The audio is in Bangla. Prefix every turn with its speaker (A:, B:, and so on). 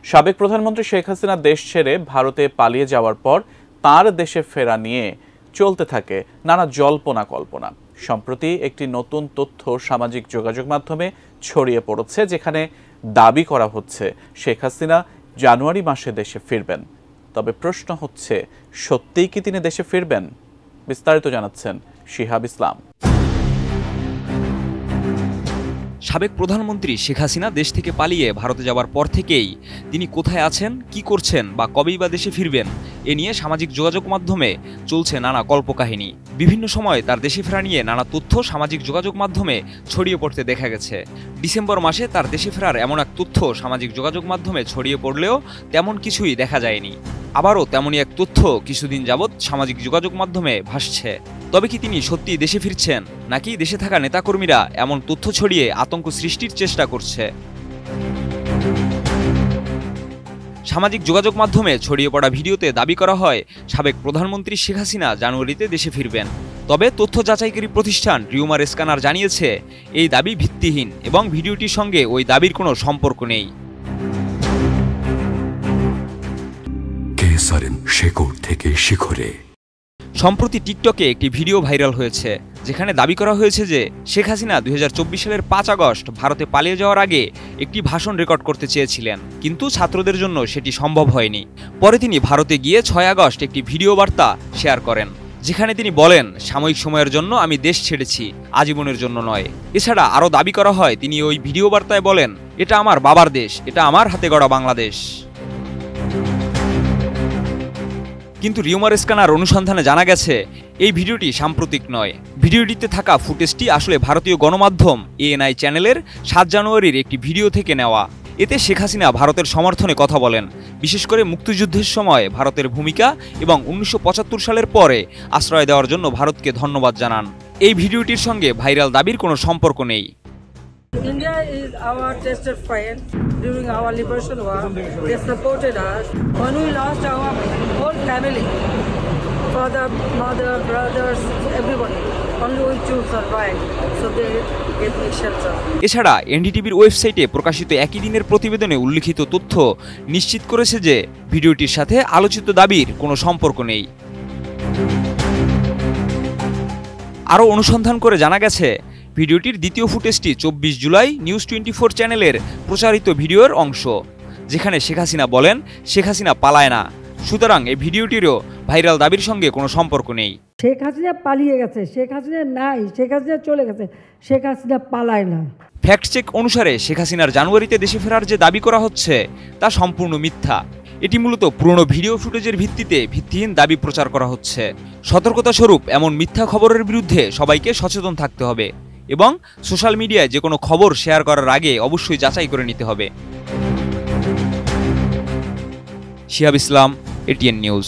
A: সাবেক প্রধানমন্ত্রী শেখ হাসিনা দেশ ছেড়ে ভারতে পালিয়ে যাওয়ার পর তার দেশে ফেরা নিয়ে চলতে থাকে নানা জল্পনা কল্পনা। সম্প্রতি একটি নতুন তথ্য সামাজিক যোগাযোগ মাধ্যমে ছড়িয়ে পড়েছে, যেখানে দাবি করা হচ্ছে শেখ হাসিনা জানুয়ারি মাসে দেশে ফিরবেন। তবে প্রশ্ন হচ্ছে, সত্যিই কি তিনি দেশে ফিরবেন? বিস্তারিত জানাচ্ছেন শিহাব ইসলাম।
B: সাবেক প্রধানমন্ত্রী শেখ হাসিনা দেশ থেকে পালিয়ে ভারতে যাওয়ার পর থেকেই তিনি কোথায় আছেন, কি করছেন বা কবেই বা দেশে ফিরবেন এ নিয়ে সামাজিক যোগাযোগ মাধ্যমে চলছে নানা কল্পকাহিনী। বিভিন্ন সময় তার দেশে ফেরা নিয়ে নানা তথ্য সামাজিক যোগাযোগ মাধ্যমে ছড়িয়ে পড়তে দেখা গেছে। ডিসেম্বর মাসে তার দেশে ফেরার এমন এক তথ্য সামাজিক যোগাযোগ মাধ্যমে ছড়িয়ে পড়লেও তেমন কিছুই দেখা যায়নি। আবারও তেমনই এক তথ্য কিছুদিন যাবৎ সামাজিক যোগাযোগ মাধ্যমে ভাসছে। তবে কি তিনি সত্যি দেশে ফিরছেন, নাকি দেশে থাকা নেতাকর্মীরা এমন তথ্য ছড়িয়ে আতঙ্ক সৃষ্টির চেষ্টা করছে? সামাজিক যোগাযোগ মাধ্যমে ছড়িয়ে পড়া ভিডিওতে দাবি করা হয় সাবেক প্রধানমন্ত্রী শেখ হাসিনা জানুয়ারিতে দেশে ফিরবেন। তবে তথ্য যাচাইকারী প্রতিষ্ঠান রিউমার স্ক্যানার জানিয়েছে এই দাবি ভিত্তিহীন এবং ভিডিওটির সঙ্গে ওই দাবির কোনো সম্পর্ক নেই।
C: থেকে শিখরে
B: সম্প্রতি টিকটকে একটি ভিডিও ভাইরাল হয়েছে, যেখানে দাবি করা হয়েছে যে শেখ হাসিনা 2024 সালের 5 আগস্ট ভারতে পালিয়ে যাওয়ার আগে একটি ভাষণ রেকর্ড করতে চেয়েছিলেন, কিন্তু ছাত্রদের জন্য সেটি সম্ভব হয়নি। পরে তিনি ভারতে গিয়ে 6 আগস্ট একটি ভিডিও বার্তা শেয়ার করেন, যেখানে তিনি বলেন, সাময়িক সময়ের জন্য আমি দেশ ছেড়েছি, আজীবনের জন্য নয়। এছাড়া আরও দাবি করা হয় তিনি ওই ভিডিও বার্তায় বলেন, এটা আমার বাবার দেশ, এটা আমার হাতে গড়া বাংলাদেশ। কিন্তু রিউমার স্ক্যানার অনুসন্ধানে জানা গেছে এই ভিডিওটি সাম্প্রতিক নয়। ভিডিওটিতে থাকা ফুটেজটি আসলে ভারতীয় গণমাধ্যম ANI চ্যানেলের 7 জানুয়ারির একটি ভিডিও থেকে নেওয়া। এতে শেখ হাসিনা ভারতের সমর্থনে কথা বলেন, বিশেষ করে মুক্তিযুদ্ধের সময় ভারতের ভূমিকা এবং 1975 সালের পরে আশ্রয় দেওয়ার জন্য ভারতকে ধন্যবাদ জানান। এই ভিডিওটির সঙ্গে ভাইরাল দাবির কোনো সম্পর্ক নেই।
D: India is our tested friend during our liberation war. They supported us when we lost our whole family, father, mother, brothers, everybody. Only we to survive, so they gave me shelter.
B: এছাড়া NDTVর ওয়েবসাইটে প্রকাশিত একই দিনের প্রতিবেদনে উল্লিখিত তথ্য নিশ্চিত করেছে যে ভিডিওটির সাথে আলোচিত দাবির কোনো সম্পর্ক নেই। আরও অনুসন্ধান করে জানা গেছে ভিডিওটির দ্বিতীয় ফুটেজটি 24 জুলাই নিউজ 24 চ্যানেলের প্রচারিত ভিডিওর অংশ, যেখানে শেখ হাসিনা বলেন শেখ হাসিনা পালায় না। সুতরাং এই ভিডিওটিরও ভাইরাল দাবির সঙ্গে কোনো সম্পর্ক নেই।
E: শেখ হাসিনা পালিয়ে গেছে, শেখ হাসিনা নাই, শেখ হাসিনা চলে গেছে, শেখ হাসিনা পালায় না।
B: ফ্যাক্ট চেক অনুসারে শেখ হাসিনার জানুয়ারিতে দেশে ফেরার যে দাবি করা হচ্ছে তা সম্পূর্ণ মিথ্যা। এটি মূলত পুরনো ভিডিও ফুটেজের ভিত্তিতে ভিত্তিহীন দাবি প্রচার করা হচ্ছে। সতর্কতা স্বরূপ এমন মিথ্যা খবরের বিরুদ্ধে সবাইকে সচেতন থাকতে হবে এবং সোশ্যাল মিডিয়ায় যে কোনো খবর শেয়ার করার আগে অবশ্যই যাচাই করে নিতে হবে। শিহাব ইসলাম, ATN নিউজ।